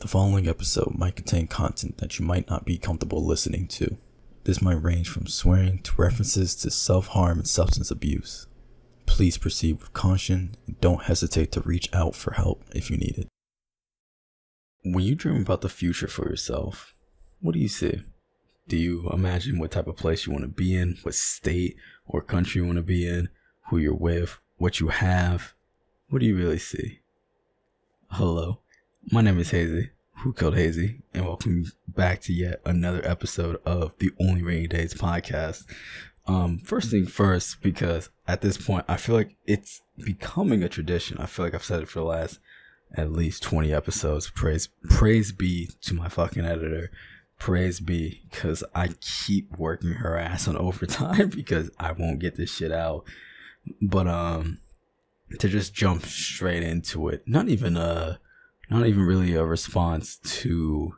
The following episode might contain content that you might not be comfortable listening to. This might range from swearing to references to self-harm and substance abuse. Please proceed with caution and don't hesitate to reach out for help if you need it. When you dream about the future for yourself, what do you see? Do you imagine what type of place you want to be in, what state or country you want to be in, who you're with, what you have? What do you really see? Hello, my name is Hazy, Who Killed Hazy, and welcome back to yet another episode of the Only Rainy Days podcast. First thing first, because at this point, I feel like it's becoming a tradition. I feel like I've said it for the last at least 20 episodes. Praise be to my fucking editor. Praise be, because I keep working her ass on overtime because I won't get this shit out. But to just jump straight into it, not even really a response to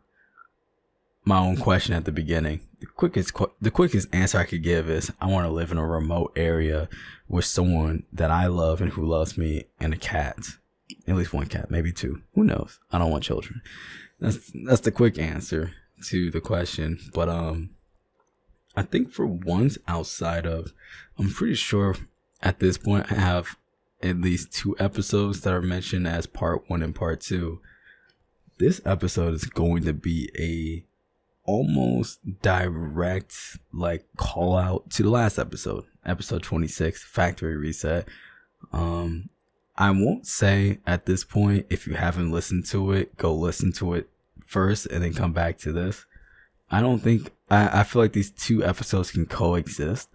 my own question at the beginning. The quickest answer I could give is I want to live in a remote area with someone that I love and who loves me, and a cat. At least one cat, maybe two. Who knows? I don't want children. That's the quick answer to the question. But I think for once, outside of, I'm pretty sure at this point I have at least 2 episodes that are mentioned as part 1 and part 2. This episode is going to be a almost direct call out to the last episode 26, Factory Reset. I won't say at this point, if you haven't listened to it, go listen to it first and then come back to this. I feel like these 2 episodes can coexist,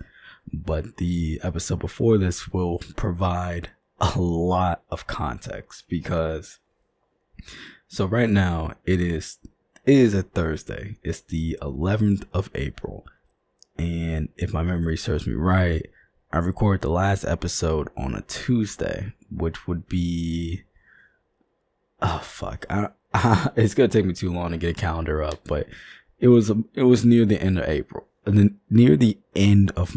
but the episode before this will provide a lot of context, because so right now it is a Thursday. It's the 11th of April, and if my memory serves me right, I recorded the last episode on a Tuesday, which would be it's gonna take me too long to get a calendar up, but it was near the end of April, and then near the end of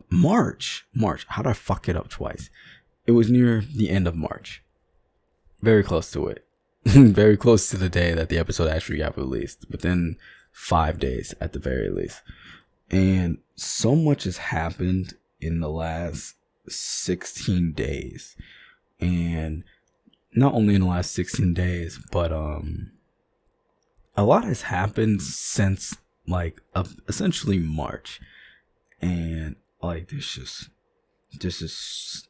March. How did I fuck it up twice? It was near the end of March, very close to it. Very close to the day that the episode actually got released, within 5 days at the very least. And so much has happened in the last 16 days. And not only in the last 16 days, but a lot has happened since essentially March. And this is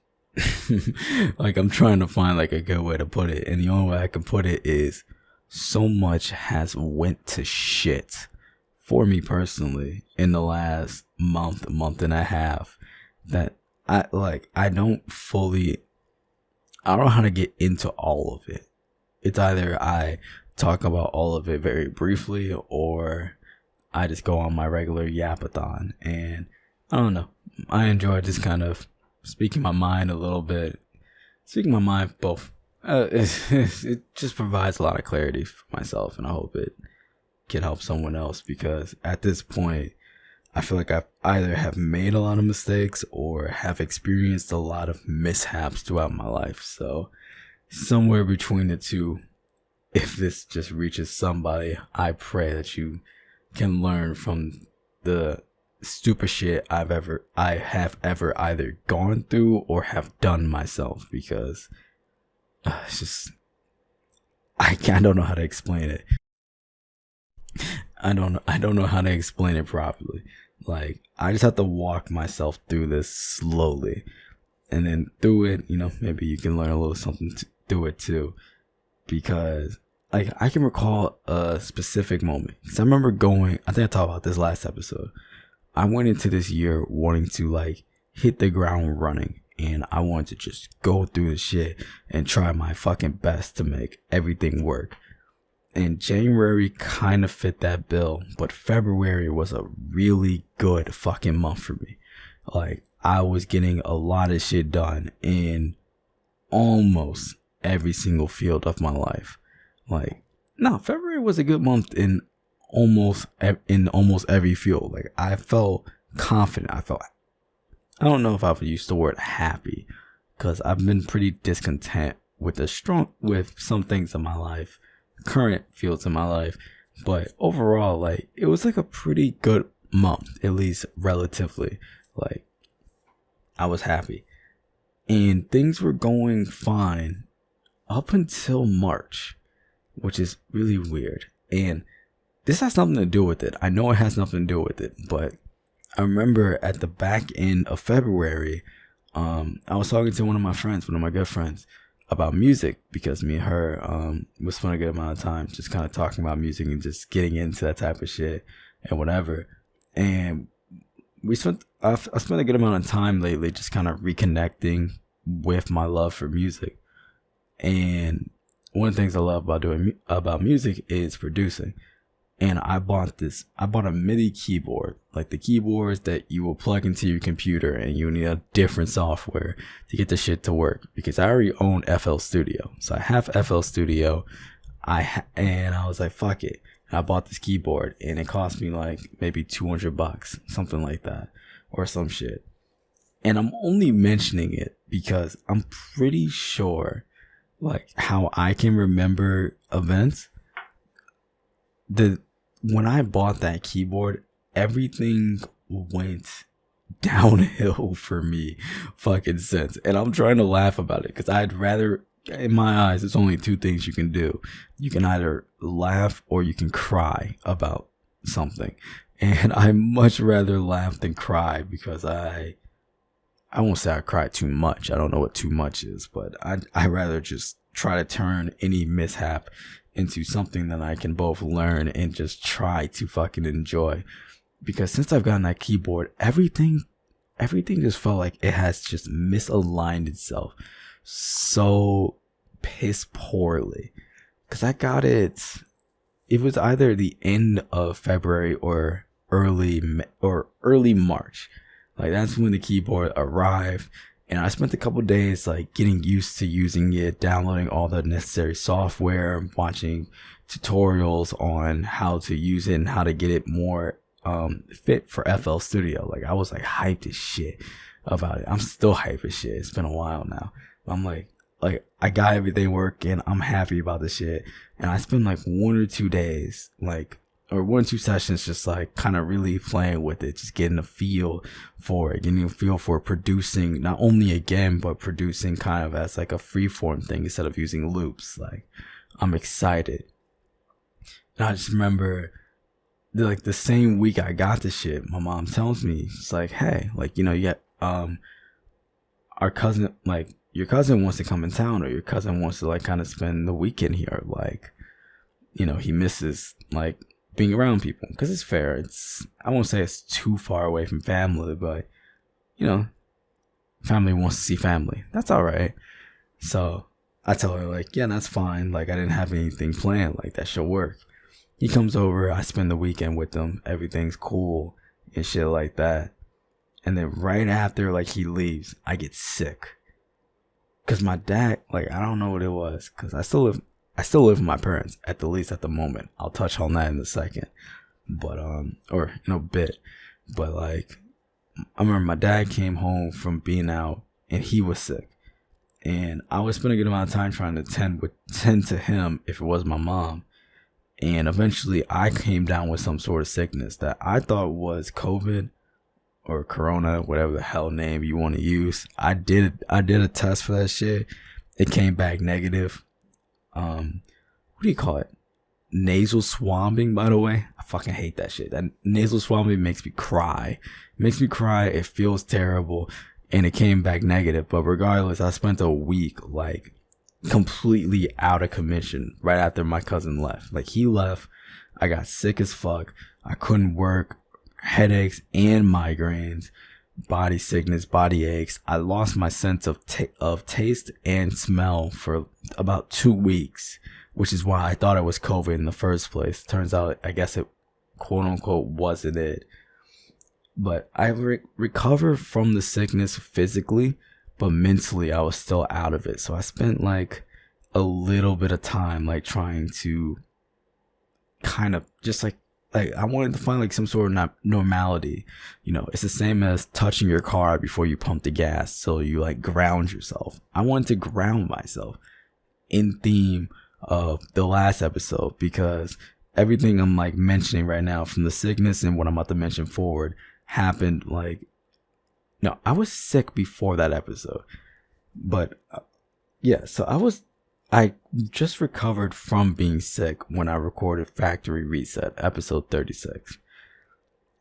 I'm trying to find a good way to put it, and the only way I can put it is so much has went to shit for me personally in the last month and a half, that I don't know how to get into all of it. It's either I talk about all of it very briefly, or I just go on my regular yapathon, and I don't know, I enjoy just kind of speaking my mind a little bit. Speaking my mind, both. It just provides a lot of clarity for myself, and I hope it can help someone else, because at this point, I feel like I either have made a lot of mistakes or have experienced a lot of mishaps throughout my life. So somewhere between the two, if this just reaches somebody, I pray that you can learn from the stupid shit I have ever either gone through or have done myself, because it's just I don't know how to explain it. I don't know how to explain it properly. I just have to walk myself through this slowly, and then through it, maybe you can learn a little something through it too, because I can recall a specific moment, because I remember I think I talked about this last episode. I went into this year wanting to hit the ground running, and I wanted to just go through the shit and try my fucking best to make everything work. And January kind of fit that bill, but February was a really good fucking month for me. I was getting a lot of shit done in almost every single field of my life. February was a good month in almost every field. I felt confident. I don't know if I would use the word happy, because I've been pretty discontent with some things in my life current fields in my life. But overall, like, it was like a pretty good month, at least relatively. Like, I was happy. And things were going fine up until March, which is really weird. And this has nothing to do with it. I know it has nothing to do with it, but I remember at the back end of February, I was talking to one of my good friends, about music, because me and her we spent a good amount of time just kind of talking about music and just getting into that type of shit and whatever. And I spent a good amount of time lately just kind of reconnecting with my love for music. And one of the things I love about music is producing. And I bought a MIDI keyboard, like the keyboards that you will plug into your computer, and you need a different software to get the shit to work, because I already own FL Studio. So I have FL Studio. And I was like, fuck it. And I bought this keyboard, and it cost me like maybe $200, something like that, or some shit. And I'm only mentioning it because I'm pretty sure, like, how I can remember events, when I bought that keyboard, everything went downhill for me fucking since. And I'm trying to laugh about it, because I'd rather, in my eyes, there's only two things you can do. You can either laugh or you can cry about something. And I much rather laugh than cry, because I won't say I cry too much. I don't know what too much is, but I'd rather just try to turn any mishap into something that I can both learn and just try to fucking enjoy. Because since I've gotten that keyboard, everything just felt like it has just misaligned itself so piss poorly. Because I got it was either the end of February or early March. Like, that's when the keyboard arrived. And I spent a couple days like getting used to using it, downloading all the necessary software, watching tutorials on how to use it and how to get it more fit for FL Studio. Like, I was like hyped as shit about it. I'm still hyped as shit. It's been a while now. I'm like I got everything working. I'm happy about the shit. And I spent like 1 or 2 days, or 1 or 2 sessions, just like kind of really playing with it, just getting a feel for it, getting a feel for producing, not only again, but producing kind of as like a freeform thing instead of using loops. Like, I'm excited. And I just remember the same week I got the shit, my mom tells me, it's like, hey, like, you got our cousin, like, your cousin wants to come in town, or your cousin wants to like kind of spend the weekend here. Like, he misses like being around people, because it's fair. I won't say it's too far away from family, but family wants to see family. That's all right. So I tell her, like, yeah, that's fine. Like, I didn't have anything planned. Like, that should work. He comes over. I spend the weekend with him. Everything's cool and shit like that. And then right after, like, he leaves, I get sick. Because my dad, like, I don't know what it was. Because I still live with my parents, at the least at the moment. I'll touch on that in a second. But, or in a bit. But, like, I remember my dad came home from being out, and he was sick. And I was spending a good amount of time trying to tend to him if it was my mom. And eventually I came down with some sort of sickness that I thought was COVID or Corona, whatever the hell name you want to use. I did a test for that shit. It came back negative. What do you call it? Nasal swabbing, by the way. I fucking hate that shit. That nasal swabbing makes me cry. It feels terrible. And it came back negative. But regardless, I spent a week like completely out of commission right after my cousin left. Like, he left. I got sick as fuck. I couldn't work. Headaches and migraines. Body sickness, body aches. I lost my sense of taste and smell for about 2 weeks, which is why I thought it was COVID in the first place. Turns out, I guess it, quote unquote, wasn't it. But I recovered from the sickness physically, but mentally I was still out of it. So I spent like a little bit of time like trying to kind of just like I wanted to find like some sort of normality. It's the same as touching your car before you pump the gas, so you like ground yourself. I wanted to ground myself in theme of the last episode, because everything I'm like mentioning right now, from the sickness and what I'm about to mention forward, happened like, no, I was sick before that episode, but yeah, so I just recovered from being sick when I recorded Factory Reset, episode 36.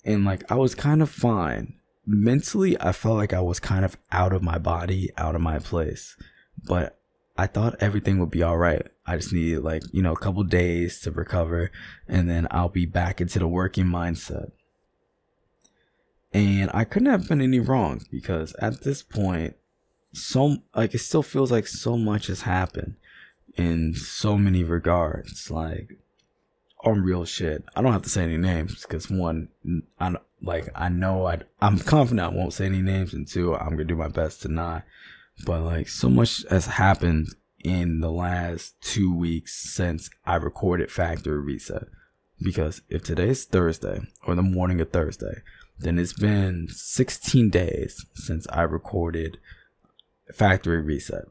And like, I was kind of fine. Mentally, I felt like I was kind of out of my body, out of my place. But I thought everything would be all right. I just needed like, a couple days to recover, and then I'll be back into the working mindset. And I couldn't have been any wrong, because at this point, it still feels like so much has happened in so many regards, like on real shit. I don't have to say any names, because one, I'm confident I won't say any names, and two, I'm gonna do my best to not. But like, so much has happened in the last 2 weeks since I recorded Factory Reset. Because if today's Thursday, or the morning of Thursday, then it's been 16 days since I recorded Factory Reset.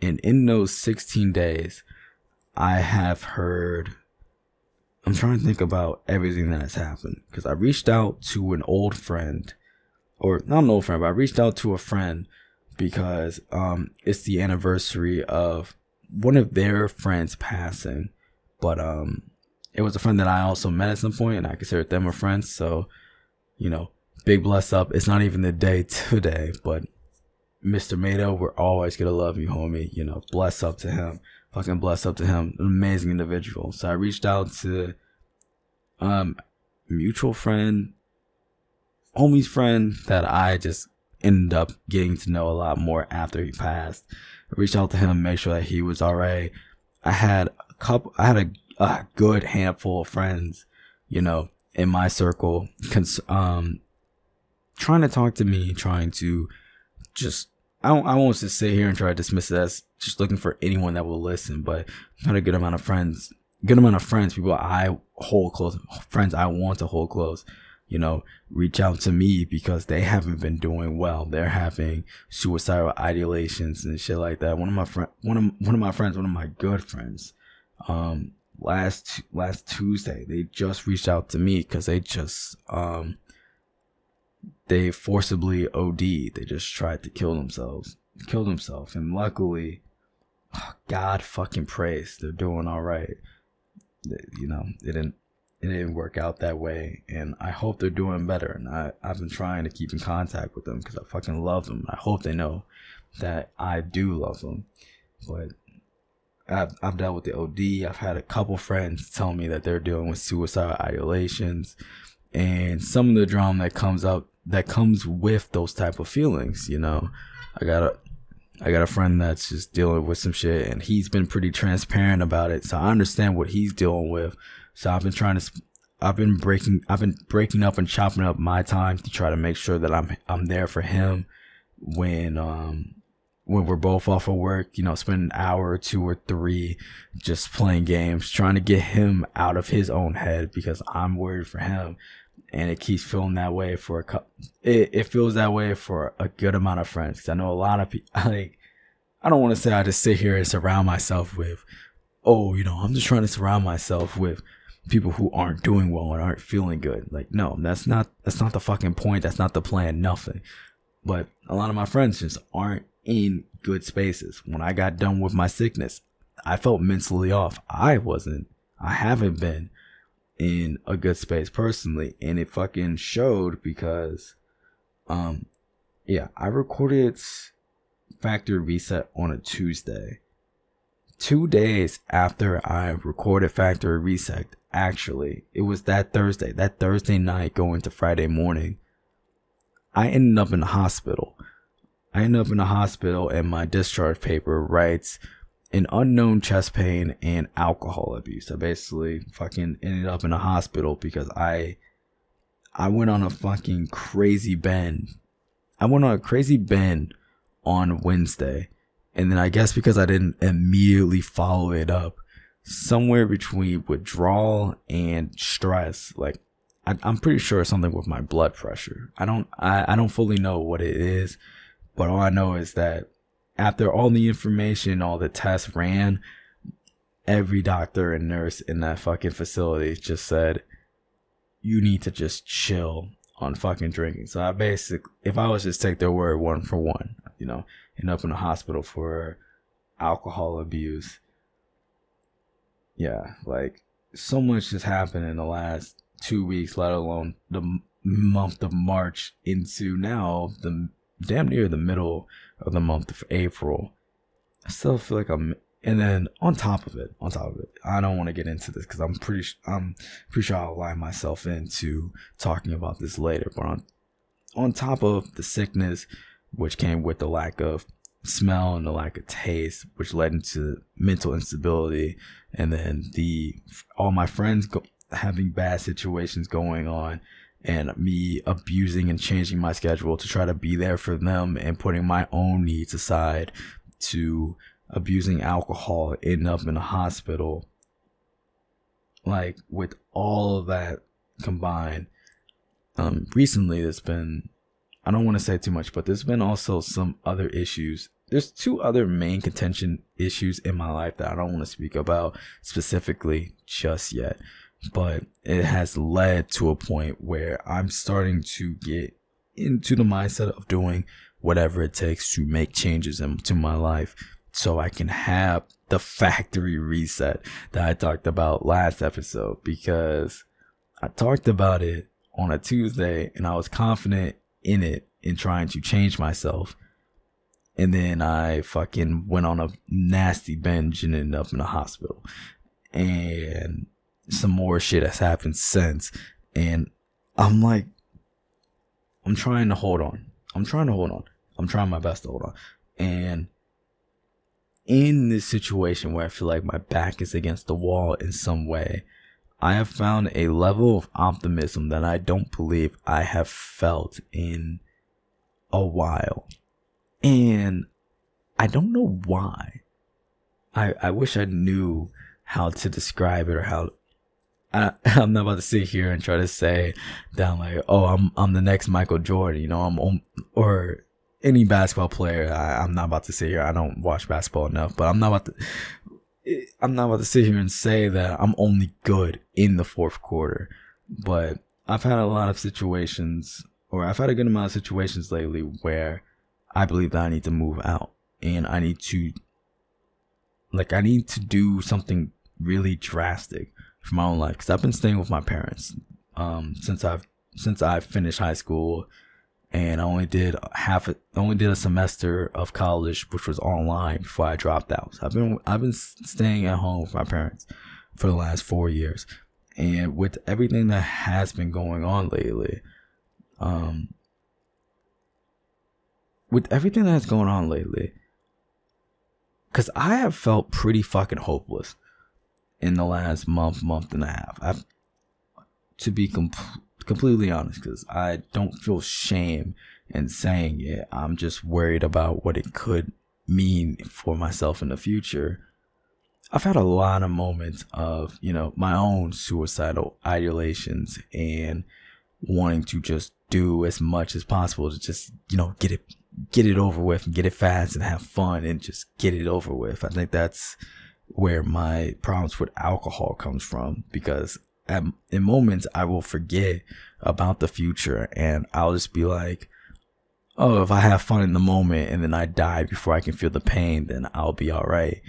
And in those 16 days, I have heard, I'm trying to think about everything that has happened, because I reached out to an old friend, or not an old friend, but I reached out to a friend because it's the anniversary of one of their friends passing. But it was a friend that I also met at some point, and I considered them a friend. So, big bless up. It's not even the day today, but Mr. Mado, we're always gonna love you, homie. Bless up to him. Fucking bless up to him. An amazing individual. So I reached out to mutual friend, homie's friend that I just ended up getting to know a lot more after he passed. I reached out to him, make sure that he was all right. I had a good handful of friends, in my circle, trying to talk to me, trying to just, I won't just sit here and try to dismiss it as just looking for anyone that will listen, but I've had a good amount of friends, people I hold close, friends I want to hold close, reach out to me because they haven't been doing well. They're having suicidal ideations and shit like that. One of my good friends, last Tuesday, they just reached out to me because they forcibly OD'd. They just tried to kill themselves. And luckily, God fucking praise, they're doing all right. It didn't work out that way, and I hope they're doing better. And I've been trying to keep in contact with them because I fucking love them. I hope they know that I do love them. But I've dealt with the OD. I've had a couple friends tell me that they're dealing with suicidal ideations, and some of the drama that comes with those type of feelings. I got a friend that's just dealing with some shit, and he's been pretty transparent about it, so I understand what he's dealing with. So I've been breaking up and chopping up my time to try to make sure that I'm there for him when we're both off of work, spend an hour or 2 or 3 just playing games, trying to get him out of his own head, because I'm worried for him. And it keeps feeling that way for it feels that way for a good amount of friends. Because I know a lot of people, I don't want to say I just sit here and surround myself with, I'm just trying to surround myself with people who aren't doing well and aren't feeling good. Like, no, that's not the fucking point. That's not the plan. Nothing. But a lot of my friends just aren't in good spaces. When I got done with my sickness, I felt mentally off. I haven't been in a good space personally, and it fucking showed because I recorded Factory Reset on a Tuesday. 2 days after I recorded Factory Reset, actually, it was that Thursday night going to Friday morning, I ended up in the hospital. And my discharge paper writes an unknown chest pain and alcohol abuse. I basically fucking ended up in a hospital because I went on a fucking crazy bend. I went on a crazy bend on Wednesday. And then I guess because I didn't immediately follow it up, somewhere between withdrawal and stress, like I'm pretty sure it's something with my blood pressure. I don't fully know what it is, but all I know is that after all the information, all the tests ran, every doctor and nurse in that fucking facility just said, you need to just chill on fucking drinking. So I basically, if I was just take their word one for one, end up in a hospital for alcohol abuse. Yeah, like so much has happened in the last 2 weeks, let alone the month of March into now the damn near the middle of the month of April. I still feel like and then on top of it, I don't want to get into this because I'm pretty sure I'll lie myself into talking about this later. But on top of the sickness, which came with the lack of smell and the lack of taste, which led into mental instability, and then all my friends having bad situations going on, and me abusing and changing my schedule to try to be there for them and putting my own needs aside, to abusing alcohol, ending up in a hospital. Like, with all of that combined, recently there's been, I don't want to say too much, but there's been also some other issues. There's 2 other main contention issues in my life that I don't want to speak about specifically just yet, but it has led to a point where I'm starting to get into the mindset of doing whatever it takes to make changes into my life, so I can have the factory reset that I talked about last episode, because I talked about it on a Tuesday and I was confident in it, in trying to change myself. And then I fucking went on a nasty binge and ended up in a hospital. And some more shit has happened since. And I'm like, I'm trying to hold on. I'm trying my best to hold on. And in this situation where I feel like my back is against the wall in some way, I have found a level of optimism that I don't believe I have felt in a while. And I don't know why. I wish I knew how to describe it, or how. I'm not about to sit here and try to say that I'm like, oh, I'm the next Michael Jordan, or any basketball player. I'm not about to sit here. I don't watch basketball enough, but I'm not about to sit here and say that I'm only good in the fourth quarter. But I've had a lot of situations, or I've had a good amount of situations lately where I believe that I need to move out, and I need to do something really drastic for my own life, because I've been staying with my parents since I finished high school. And I only did a semester of college, which was online, before I dropped out. So I've been staying at home with my parents for the last 4 years. And with everything that has been going on lately, because I have felt pretty fucking hopeless in the last month and a half. To be completely honest, because I don't feel shame in saying it. I'm just worried about what it could mean for myself in the future. I've had a lot of moments of, my own suicidal ideations and wanting to just do as much as possible to just, get it over with and get it fast and have fun and just get it over with. I think that's where my problems with alcohol comes from, because in moments I will forget about the future, and I'll just be like, oh, if I have fun in the moment and then I die before I can feel the pain, then I'll be all right.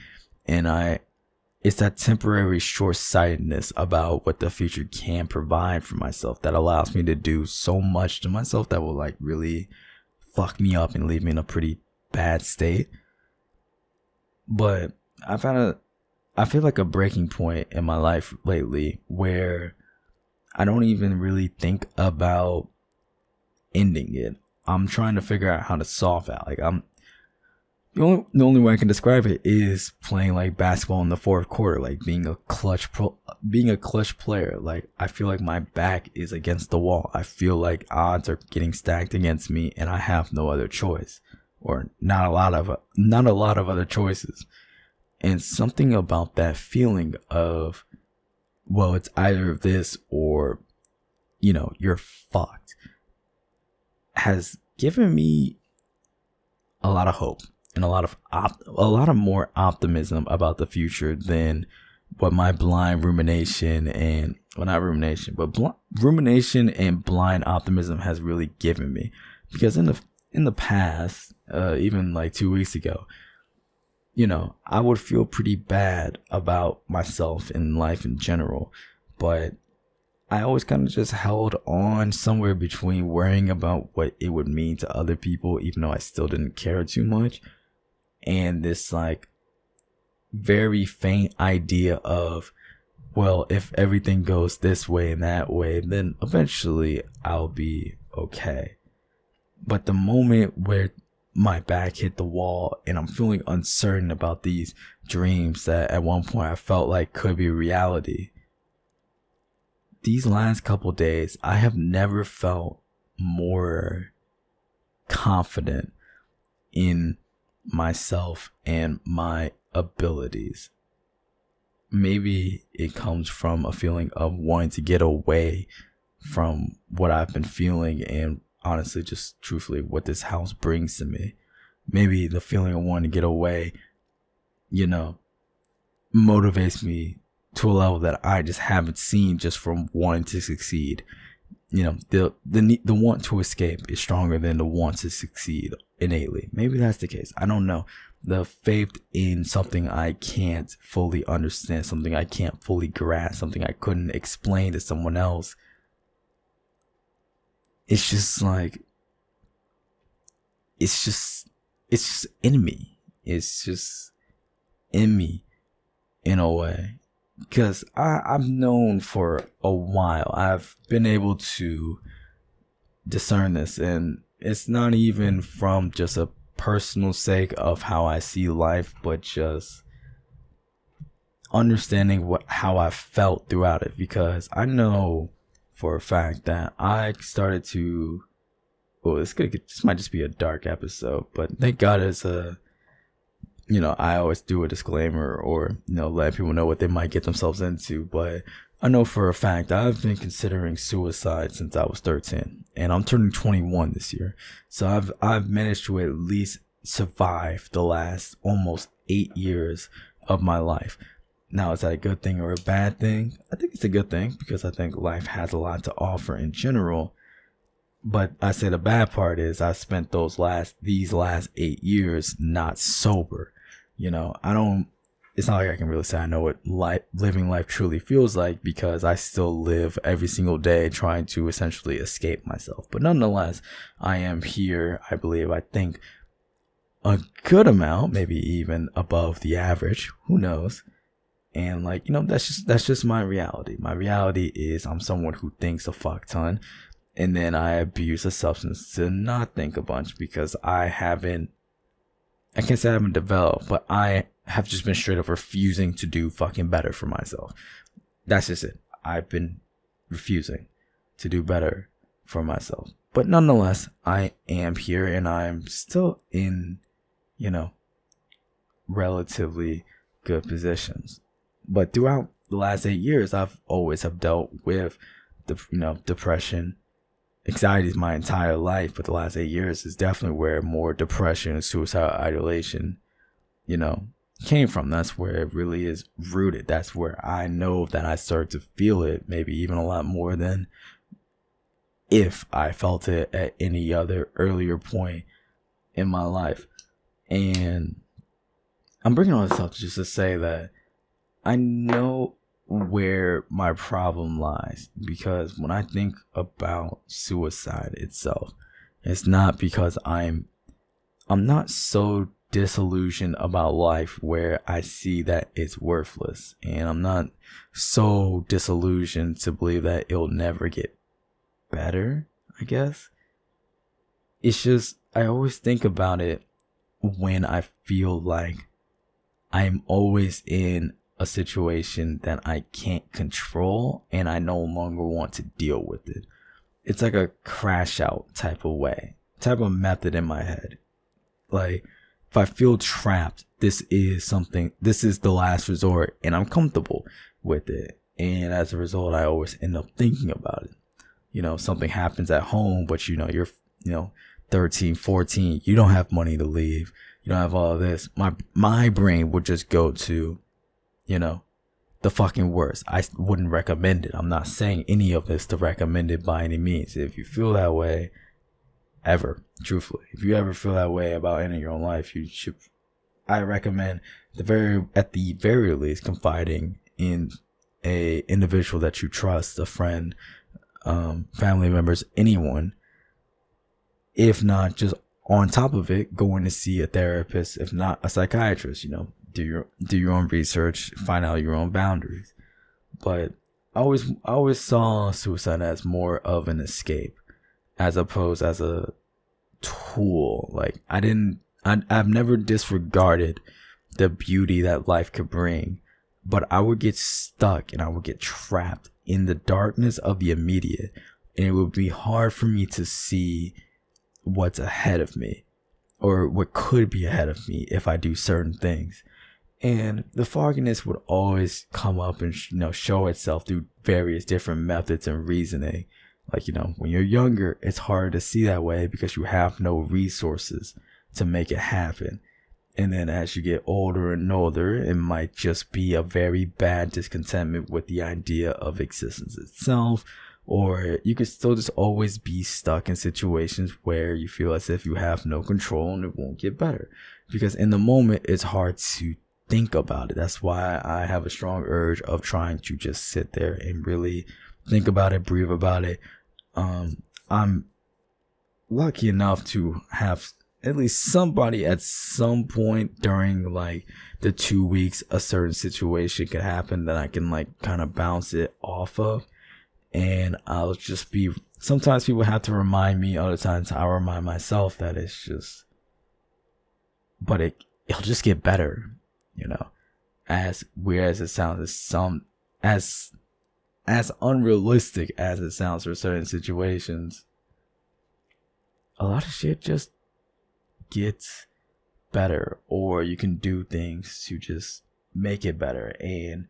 And it's that temporary short-sightedness about what the future can provide for myself that allows me to do so much to myself that will really fuck me up and leave me in a pretty bad state. But I feel like a breaking point in my life lately where I don't even really think about ending it. I'm trying to figure out how to solve that. The only way I can describe it is playing like basketball in the fourth quarter, like being a clutch player. Like, I feel like my back is against the wall. I feel like odds are getting stacked against me, and I have no other choice, or not a lot of other choices. And something about that feeling of, well, it's either this or, you're fucked, has given me a lot of hope and a lot of more optimism about the future than what my blind rumination and, well, not rumination, but rumination and blind optimism has really given me. Because in the past, even like 2 weeks ago, I would feel pretty bad about myself and life in general, but I always kind of just held on somewhere between worrying about what it would mean to other people, even though I still didn't care too much, and this like very faint idea of, well, if everything goes this way and that way, then eventually I'll be okay. But the moment where my back hit the wall and I'm feeling uncertain about these dreams that at one point I felt like could be reality, these last couple days, I have never felt more confident in myself and my abilities. Maybe it comes from a feeling of wanting to get away from what I've been feeling, and honestly, just truthfully, what this house brings to me. Maybe the feeling of wanting to get away, motivates me to a level that I just haven't seen just from wanting to succeed. The want to escape is stronger than the want to succeed innately. Maybe that's the case. I don't know. The faith in something I can't fully understand, something I can't fully grasp, something I couldn't explain to someone else. It's just like, it's just in me. It's just in me in a way. Because I've known for a while, I've been able to discern this, and it's not even from just a personal sake of how I see life, but just understanding how I felt throughout it. Because I know for a fact that I started to, this might just be a dark episode, but thank God it's I always do a disclaimer or, let people know what they might get themselves into. But I know for a fact I've been considering suicide since I was 13, and I'm turning 21 this year. So I've managed to at least survive the last almost 8 years of my life. Now, is that a good thing or a bad thing? I think it's a good thing, because I think life has a lot to offer in general. But I say the bad part is I spent these last 8 years not sober. It's not like I can really say I know what living life truly feels like, because I still live every single day trying to essentially escape myself. But nonetheless, I am here, I think a good amount, maybe even above the average, who knows. And that's just my reality. My reality is I'm someone who thinks a fuck ton, and then I abuse a substance to not think a bunch, because I can't say I haven't developed, but I have just been straight up refusing to do fucking better for myself. That's just it. I've been refusing to do better for myself. But nonetheless, I am here, and I'm still in, relatively good positions. But throughout the last 8 years, I've always have dealt with depression. Anxiety is my entire life, but the last 8 years is definitely where more depression and suicidal ideation, came from. That's where it really is rooted. That's where I know that I started to feel it, maybe even a lot more than if I felt it at any other earlier point in my life. And I'm bringing all this up just to say that I know where my problem lies, because when I think about suicide itself, it's not because I'm not so disillusioned about life where I see that it's worthless, and I'm not so disillusioned to believe that it'll never get better, I guess. It's just, I always think about it when I feel like I'm always in a situation that I can't control and I no longer want to deal with it. It's like a crash out type of method in my head. Like, if I feel trapped, this is the last resort, and I'm comfortable with it. And as a result, I always end up thinking about it. Something happens at home, but you're 13, 14, you don't have money to leave. You don't have all of this. My brain would just go to, the fucking worst. I wouldn't recommend it. I'm not saying any of this to recommend it by any means. If you feel that way, ever, truthfully, if you ever feel that way about ending your own life, you should, I recommend at the very least confiding in a individual that you trust, a friend, family members, anyone. If not, just on top of it, going to see a therapist, if not a psychiatrist. Do your own research, find out your own boundaries. But I always saw suicide as more of an escape, as opposed as a tool. Like I've never disregarded the beauty that life could bring, but I would get stuck and I would get trapped in the darkness of the immediate, and it would be hard for me to see what's ahead of me or what could be ahead of me if I do certain things. And the fogginess would always come up and show itself through various different methods and reasoning. Like, when you're younger, it's hard to see that way because you have no resources to make it happen. And then as you get older and older, it might just be a very bad discontentment with the idea of existence itself. Or you could still just always be stuck in situations where you feel as if you have no control and it won't get better. Because in the moment, it's hard to think about it. That's why I have a strong urge of trying to just sit there and really think about it, breathe about it. I'm lucky enough to have at least somebody at some point during like the 2 weeks a certain situation could happen that I can like kind of bounce it off of. And I'll just be, sometimes people have to remind me, other times I remind myself that it's just, but it'll just get better, as weird as it sounds, as unrealistic as it sounds for certain situations, a lot of shit just gets better, or you can do things to just make it better. And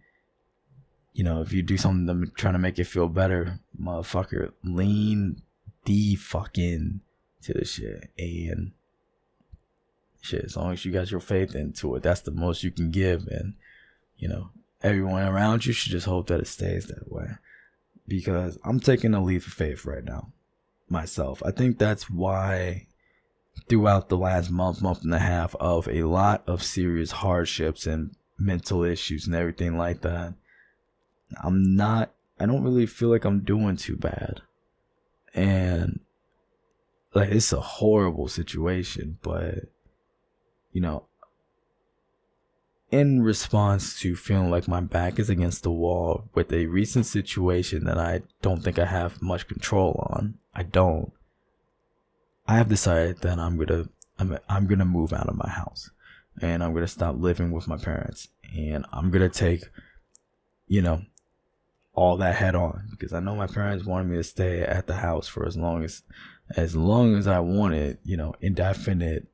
if you do something to try to make it feel better, motherfucker, lean the fucking to the shit. And shit, as long as you got your faith into it, that's the most you can give. And everyone around you should just hope that it stays that way, because I'm taking a leap of faith right now myself. I think that's why throughout the last month and a half of a lot of serious hardships and mental issues and everything like that, I don't really feel like I'm doing too bad. And like, it's a horrible situation, but in response to feeling like my back is against the wall with a recent situation that I don't think I have much control on, I have decided that I'm gonna move out of my house, and I'm gonna stop living with my parents, and I'm gonna take all that head on, because I know my parents wanted me to stay at the house for as long as I wanted, indefinite,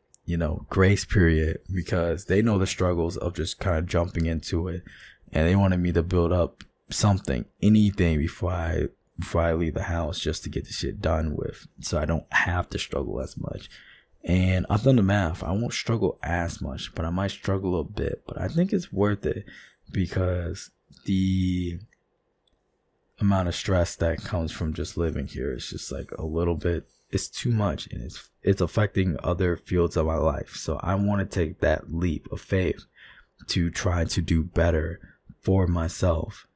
grace period, because they know the struggles of just kind of jumping into it, and they wanted me to build up anything before I leave the house, just to get the shit done with, so I don't have to struggle as much. And I've done the math. I won't struggle as much, but I might struggle a bit, but I think it's worth it, because the amount of stress that comes from just living here is just like a little bit, it's too much, and it's affecting other fields of my life. So I want to take that leap of faith to try to do better for myself.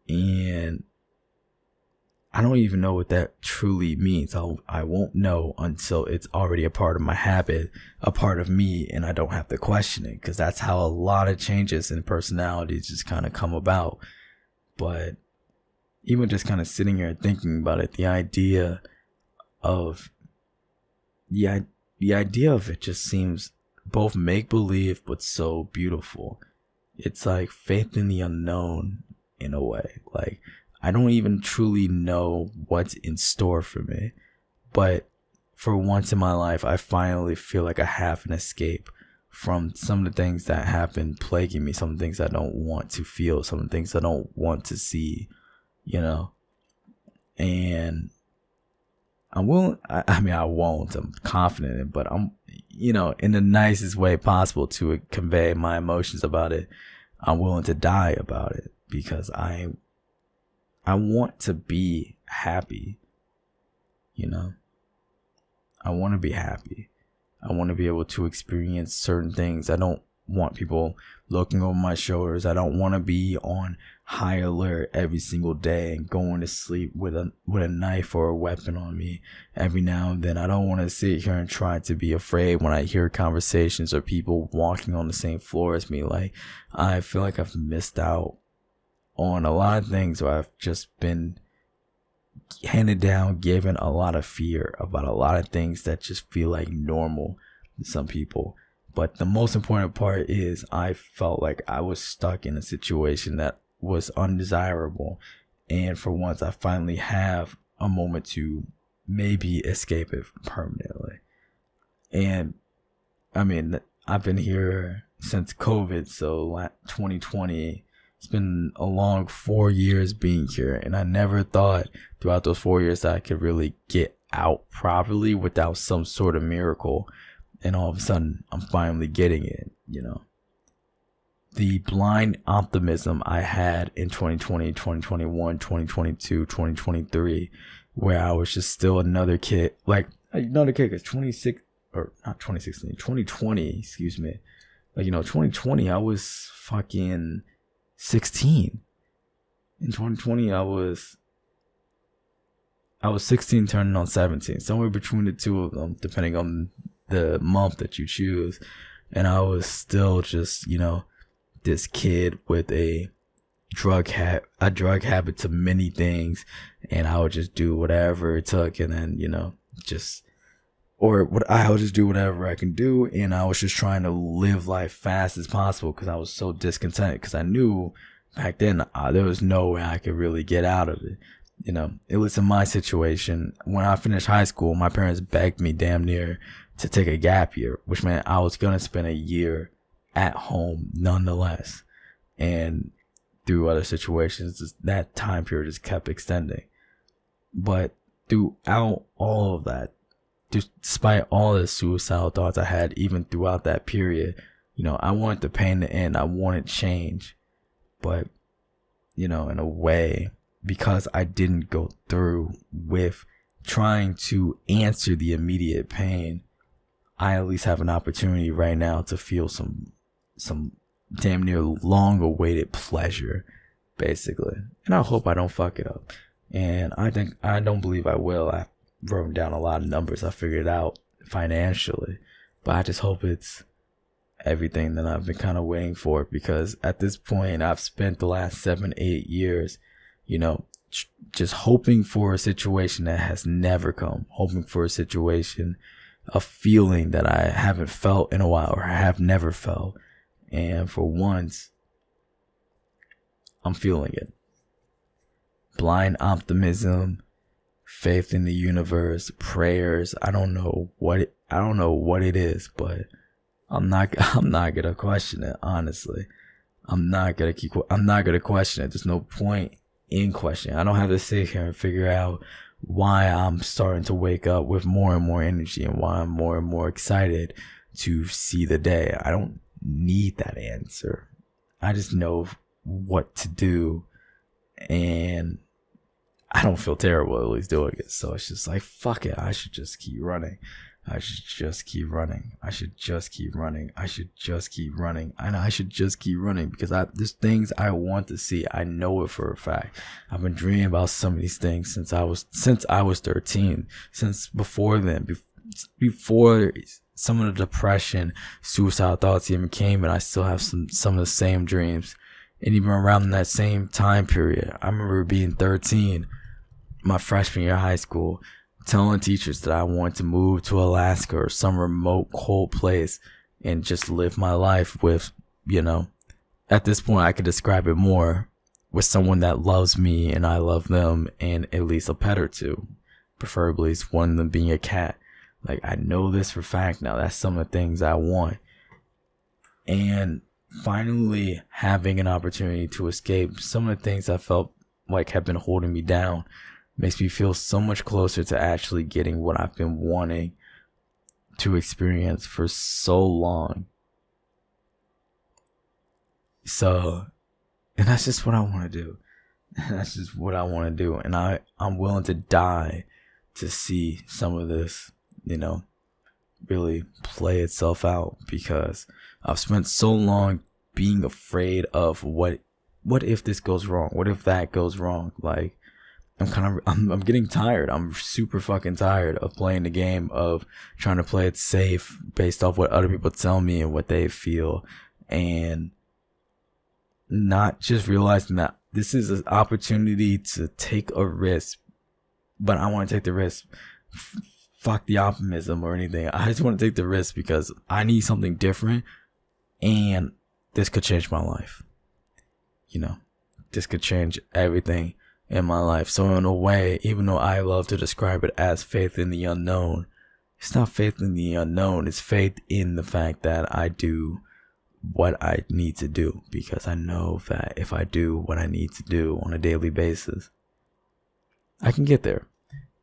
And I don't even know what that truly means. I won't know until it's already a part of my habit, a part of me, and I don't have to question it, because that's how a lot of changes in personalities just kind of come about. But even just kind of sitting here and thinking about it, the idea of it just seems both make-believe but so beautiful. It's like faith in the unknown in a way. Like, I don't even truly know what's in store for me, but for once in my life, I finally feel like I have an escape from some of the things that have been plaguing me, some of the things I don't want to feel, some of the things I don't want to see, and I'm willing, I won't, I'm confident in it, but I'm, in the nicest way possible to convey my emotions about it. I'm willing to die about it. because I want to be happy, you know. I want to be happy. I want to be able to experience certain things. I don't want people looking over my shoulders. I don't want to be on high alert every single day and going to sleep with a knife or a weapon on me every now and then. I don't want to sit here and try to be afraid when I hear conversations or people walking on the same floor as me. Like, I feel like I've missed out on a lot of things, or I've just been handed down, given a lot of fear about a lot of things that just feel like normal to some people. But the most important part is I felt like I was stuck in a situation that was undesirable. And for once, I finally have a moment to maybe escape it permanently. And I mean, I've been here since COVID, so 2020, it's been a long 4 years being here. And I never thought throughout those 4 years that I could really get out properly without some sort of miracle. And all of a sudden, I'm finally getting it, you know. The blind optimism I had in 2020, 2021, 2022, 2023, where I was just still another kid. Like, another kid, because 2020, excuse me. Like, you know, 2020, I was fucking 16. In 2020, I was 16 turning on 17. Somewhere between the two of them, depending on the month that you choose. And I was still just, you know, this kid with a drug habit to many things, and I would just do whatever it took, and then, you know, I would just do whatever I can do, and I was just trying to live life fast as possible because I was so discontented, because I knew back then there was no way I could really get out of it. You know, it was in my situation. When I finished high school, my parents begged me damn near to take a gap year, which meant I was going to spend a year at home nonetheless. And through other situations, that time period just kept extending. But throughout all of that, despite all the suicidal thoughts I had, even throughout that period, you know, I wanted the pain to end. I wanted change. But, you know, in a way, because I didn't go through with trying to answer the immediate pain, I at least have an opportunity right now to feel some damn near long awaited pleasure, basically. And I hope I don't fuck it up. And I don't believe I will. I wrote down a lot of numbers. I figured it out financially, but I just hope it's everything that I've been kind of waiting for, because at this point I've spent the last 7-8 years, you know, just hoping for a situation that has never come, hoping for a situation, a feeling that I haven't felt in a while, or I have never felt. And for once, I'm feeling it. Blind optimism, faith in the universe, prayers. I don't know what it is, but I'm not gonna question it. Honestly, I'm not gonna question it. There's no point in questioning. I don't have to sit here and figure out why I'm starting to wake up with more and more energy, and why I'm more and more excited to see the day. I don't need that answer. I just know what to do, and I don't feel terrible at least doing it. So it's just like, fuck it, I should just keep running. I should just keep running. I should just keep running. I should just keep running. And I should just keep running, because there's things I want to see. I know it for a fact. I've been dreaming about some of these things since I was 13. Since before then, before some of the depression, suicidal thoughts even came, and I still have some of the same dreams. And even around that same time period, I remember being 13, my freshman year of high school, telling teachers that I wanted to move to Alaska or some remote cold place and just live my life with, you know, at this point I could describe it more with someone that loves me and I love them, and at least a pet or two, preferably it's one of them being a cat. Like, I know this for a fact now. That's some of the things I want. And finally having an opportunity to escape some of the things I felt like have been holding me down makes me feel so much closer to actually getting what I've been wanting to experience for so long. So And that's just what I want to do. That's just what I want to do. And I'm willing to die to see some of this, really play itself out, because I've spent so long being afraid of what if this goes wrong? What if that goes wrong? Like, I'm getting tired. I'm super fucking tired of playing the game of trying to play it safe based off what other people tell me and what they feel, and not just realizing that this is an opportunity to take a risk. But I want to take the risk. Fuck the optimism or anything. I just want to take the risk because I need something different, and this could change my life. This could change everything in my life. So in a way, even though I love to describe it as faith in the unknown, it's not faith in the unknown. It's faith in the fact that I do what I need to do, because I know that if I do what I need to do on a daily basis, I can get there.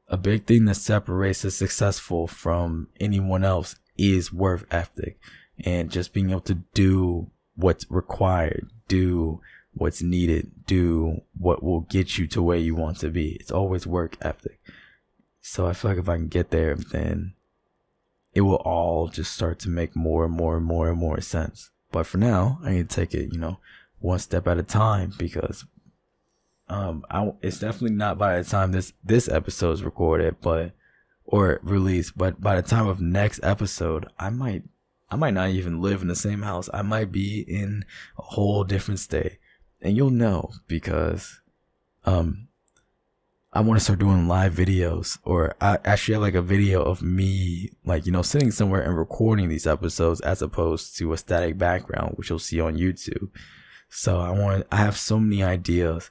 A big thing that separates the successful from anyone else is work ethic, and just being able to do what's required, do what's needed, do what will get you to where you want to be. It's always work ethic. So I feel like if I can get there, then it will all just start to make more and more and more and more sense. But for now, I need to take it, one step at a time, because it's definitely not by the time this episode is recorded, or released, but by the time of next episode, I might not even live in the same house. I might be in a whole different state, and you'll know, because I want to start doing live videos, or I actually have like a video of me, sitting somewhere and recording these episodes, as opposed to a static background, which you'll see on YouTube. So I have so many ideas,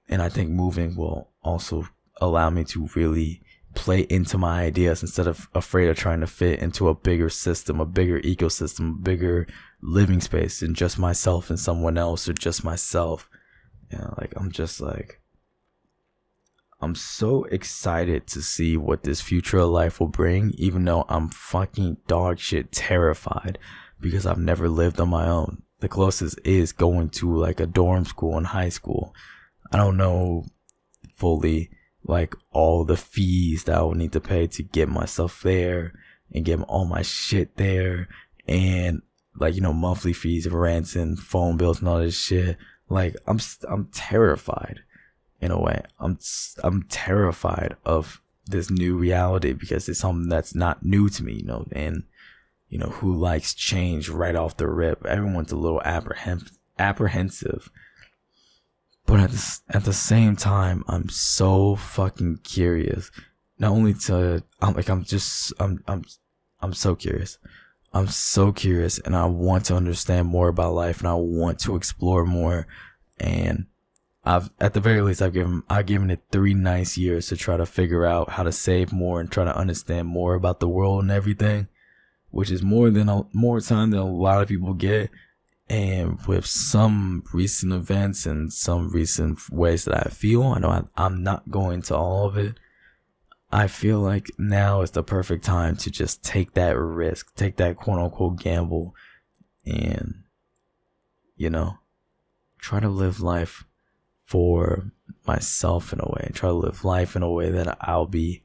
and I think moving will also allow me to really play into my ideas instead of afraid of trying to fit into a bigger system, a bigger ecosystem, a bigger living space than just myself and someone else, or just myself. I'm so excited to see what this future of life will bring, even though I'm fucking dog shit terrified, because I've never lived on my own. The closest is going to like a dorm school in high school. I don't know fully all the fees that I would need to pay to get myself there and get all my shit there, and monthly fees of rents and phone bills and all this shit. I'm terrified. In a way, I'm terrified of this new reality, because it's something that's not new to me, and who likes change right off the rip? Everyone's a little apprehensive. But at the same time, I'm so fucking curious. Not only I'm so curious. I'm so curious, and I want to understand more about life, and I want to explore more. And at the very least, I've given it 3 nice years to try to figure out how to save more and try to understand more about the world and everything, which is more time than a lot of people get. And with some recent events and some recent ways that I feel, I know I'm not going to all of it. I feel like now is the perfect time to just take that risk, take that quote unquote gamble, and try to live life for myself in a way, try to live life in a way that I'll be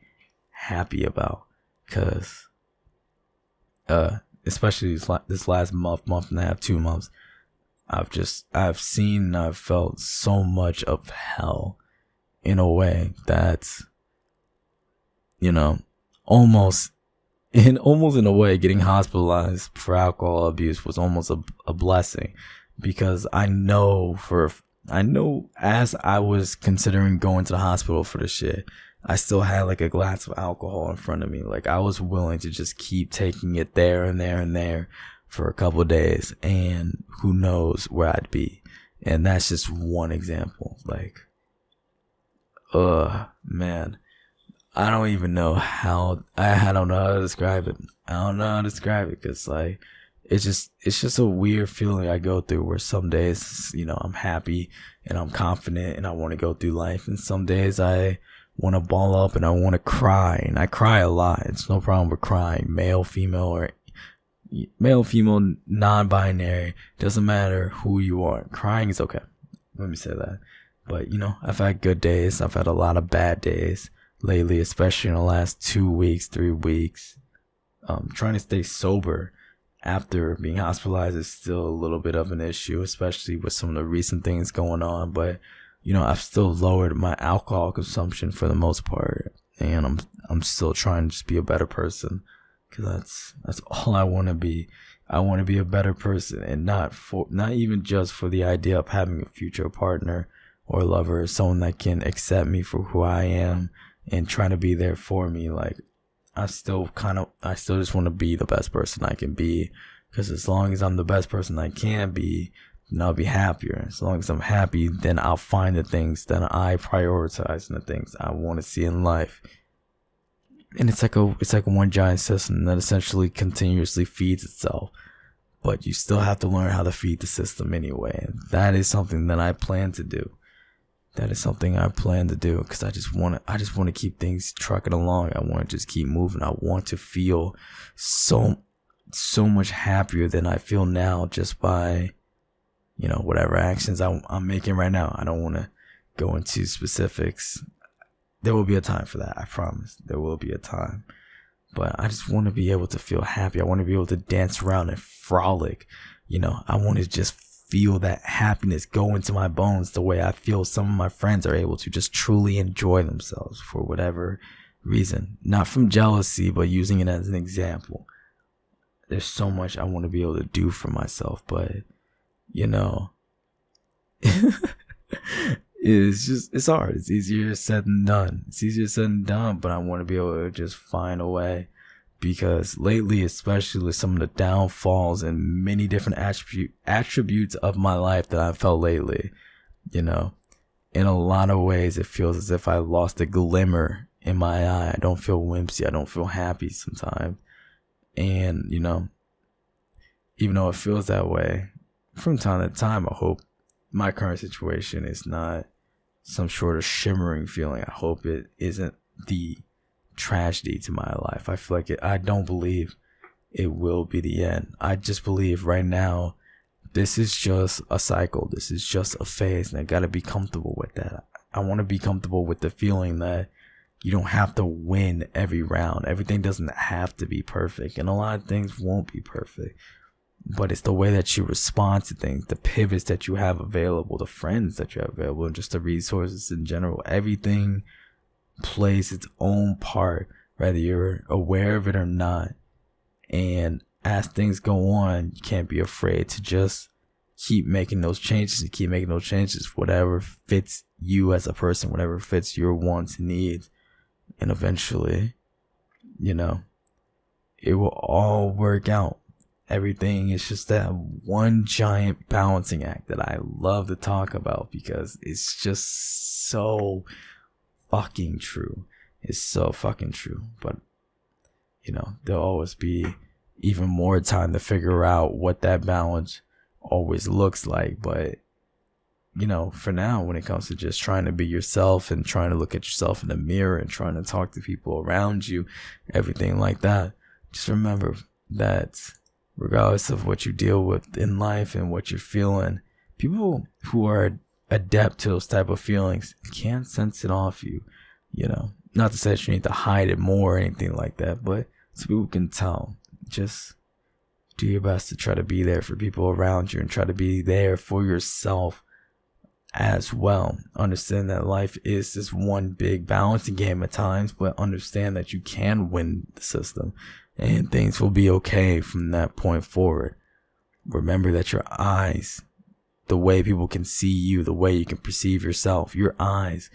happy about. Because especially this last month and a half, 2 months, I've seen and I've felt so much of hell in a way that, almost in a way, getting hospitalized for alcohol abuse was almost a blessing, because I know as I was considering going to the hospital for this shit, I still had a glass of alcohol in front of me. I was willing to just keep taking it there and there and there for a couple of days, and who knows where I'd be. And that's just one example. Man, I don't even know how. I don't know how to describe it. Because it's just a weird feeling I go through, where some days, I'm happy and I'm confident and I want to go through life, and some days I want to ball up and I want to cry, and I cry a lot. It's no problem with crying, male, female, non-binary, doesn't matter who you are. Crying is okay. let me say that. But, I've had good days. I've had a lot of bad days lately, especially in the last 2 weeks, 3 weeks. Trying to stay sober after being hospitalized is still a little bit of an issue, especially with some of the recent things going on. But, I've still lowered my alcohol consumption for the most part. And I'm still trying to just be a better person, because that's all I want to be. I want to be a better person, and not even just for the idea of having a future partner or lover, someone that can accept me for who I am and trying to be there for me. Like, I still just want to be the best person I can be, because as long as I'm the best person I can be, then I'll be happier. As long as I'm happy, then I'll find the things that I prioritize and the things I want to see in life. And it's like a one giant system that essentially continuously feeds itself, but you still have to learn how to feed the system anyway. And that is something that I plan to do. Because I just want to keep things trucking along. I want to just keep moving. I want to feel so much happier than I feel now, just by, whatever actions I'm making right now. I don't want to go into specifics. There will be a time for that. I promise. There will be a time. But I just want to be able to feel happy. I want to be able to dance around and frolic. I want to just feel that happiness go into my bones, the way I feel some of my friends are able to just truly enjoy themselves for whatever reason. Not from jealousy, but using it as an example. There's so much I want to be able to do for myself, but, it's hard. It's easier said than done. But I want to be able to just find a way, because lately, especially with some of the downfalls and many different attributes of my life that I've felt lately, in a lot of ways, it feels as if I lost a glimmer in my eye. I don't feel whimsy. I don't feel happy sometimes. And, even though it feels that way, from time to time, I hope my current situation is not some sort of shimmering feeling. I hope it isn't the tragedy to my life. I feel like I don't believe it will be the end. I just believe right now this is just a cycle. This is just a phase, and I gotta be comfortable with that. I want to be comfortable with the feeling that you don't have to win every round. Everything doesn't have to be perfect, and a lot of things won't be perfect. But it's the way that you respond to things, the pivots that you have available, the friends that you have available, and just the resources in general. Everything plays its own part, whether you're aware of it or not. And as things go on, you can't be afraid to just keep making those changes, whatever fits you as a person, whatever fits your wants and needs. And eventually, it will all work out. Everything is just that one giant balancing act that I love to talk about, because it's just so fucking true. It's so fucking true. But, there'll always be even more time to figure out what that balance always looks like. But, for now, when it comes to just trying to be yourself and trying to look at yourself in the mirror and trying to talk to people around you, everything like that, just remember that regardless of what you deal with in life and what you're feeling, people who are adept to those type of feelings can't sense it off you. Not to say that you need to hide it more or anything like that, but so people can tell. Just do your best to try to be there for people around you, and try to be there for yourself as well. Understand that life is this one big balancing game at times, but understand that you can win the system, and things will be okay from that point forward. Remember that your eyes, the way people can see you, the way you can perceive yourself, your eyes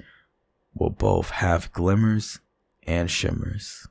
will both have glimmers and shimmers.